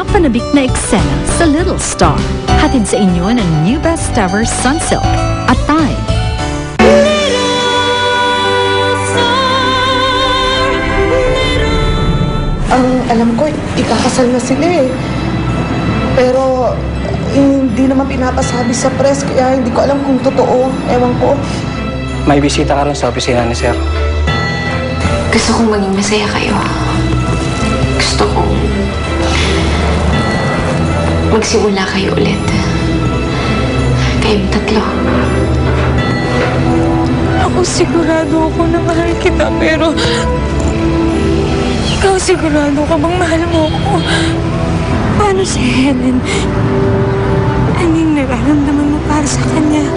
pinapanabik na eksena sa Little Star. Hatid sa inyo ng new best ever Sunsilk at Tide. Ang alam ko, ikakasal na sila eh. Pero hindi naman pinapasabi sa press, kaya hindi ko alam kung totoo. Ewan ko. May bisita ka rin sa opisina ni Sir. Gusto kong maging masaya kayo. Gusto kong magsimula kayo ulit. Kayong tatlo. Ako sigurado ako na mahal kita, pero ikaw sigurado ka bang mahal mo ako? Paano si Helen? Anong nararamdaman mo para sa kanya?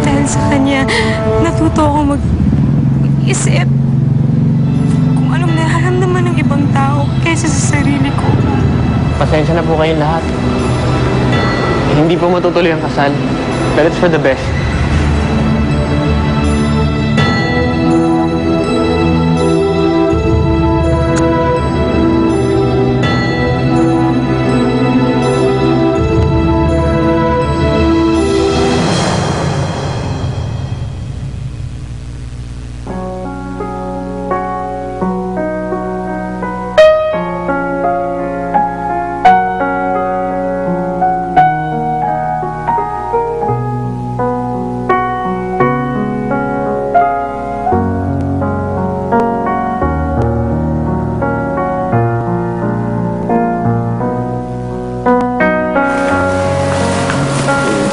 Dahil sa kanya, natuto ako mag-isip kung anong nararamdaman ng ibang tao kaysa sa sarili ko. Pasensya na po kayong lahat. Hindi po matutuloy ang kasal. But it's for the best.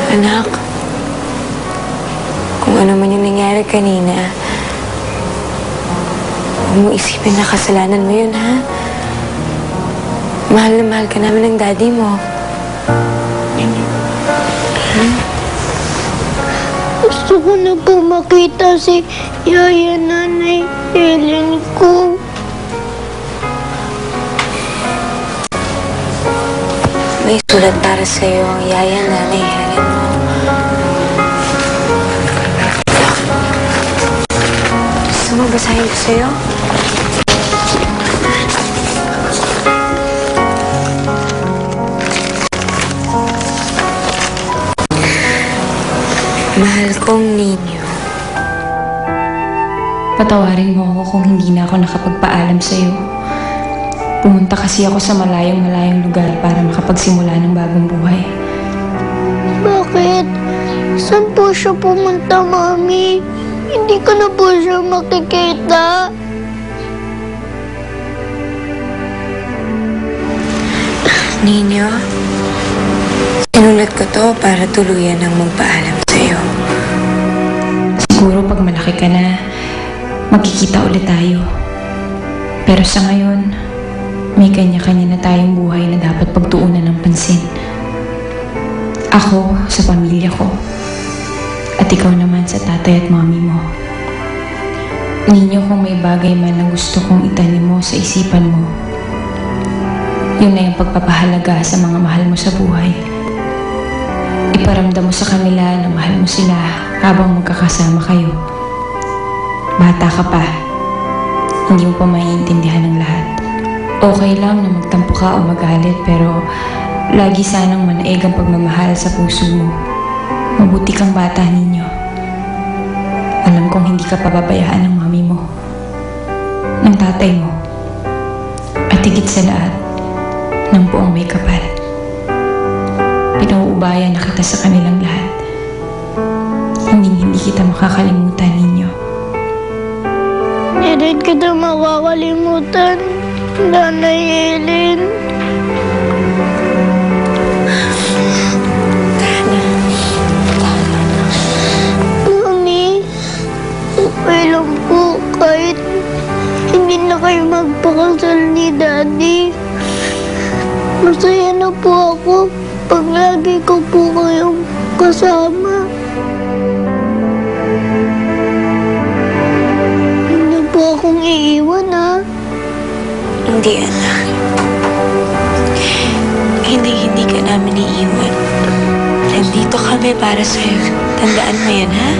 Anak, kung ano man yung nangyari kanina, huwag mo isipin na kasalanan mo yun, ha? Mahal na mahal ka namin ng daddy mo. Gusto ko na po makita si Yaya Nanay Helen ko. May sulat para sa'yo ang Yaya Nanay Helen mo. Gusto mo basahin ko sa'yo? Mahal kong ninyo. Patawarin mo ako kung hindi na ako nakapagpaalam sa'yo. Pumunta kasi ako sa malayong lugar para makapagsimula ng bagong buhay. Bakit? Saan po siya pumunta, Mami? Hindi ko na po siya makikita. Ninyo, sinulat ko to para tuluyan ang magpaalam sa'yo. Siguro pag malaki ka na, magkikita ulit tayo. Pero sa ngayon, may kanya-kanya na tayong buhay na dapat pagtuunan ng pansin. Ako sa pamilya ko, at ikaw naman sa tatay at mami mo. Ninyo, kung may bagay man na gusto kong itanim mo sa isipan mo, yun na yung pagpapahalaga sa mga mahal mo sa buhay. Iparamdam mo sa kanila na mahal mo sila habang magkakasama kayo. Bata ka pa, hindi mo pa maiintindihan ng lahat. Okay lang na magtampo ka o magalit, pero lagi sanang manaig ang pagmamahal sa puso mo. Mabuti kang bata, ninyo. Alam kong hindi ka pababayaan ng mami mo, ng tatay mo, at higit sa lahat, ng buong may kapal. Pinauubayan na kita sa kanilang lahat. Hindi kita makakalimutan, ninyo. Hindi kita makakalimutan, Nanay Helen. Mami, okay lang po kahit hindi na kayo magpakasal ni Daddy. Masaya na po ako pag lagi ko po kayong kasama. Hindi po akong iiwan, ha? Hindi, anak. Hindi ka namin iiwan. Nandito kami para sa'yo. Tandaan mo yan, ha?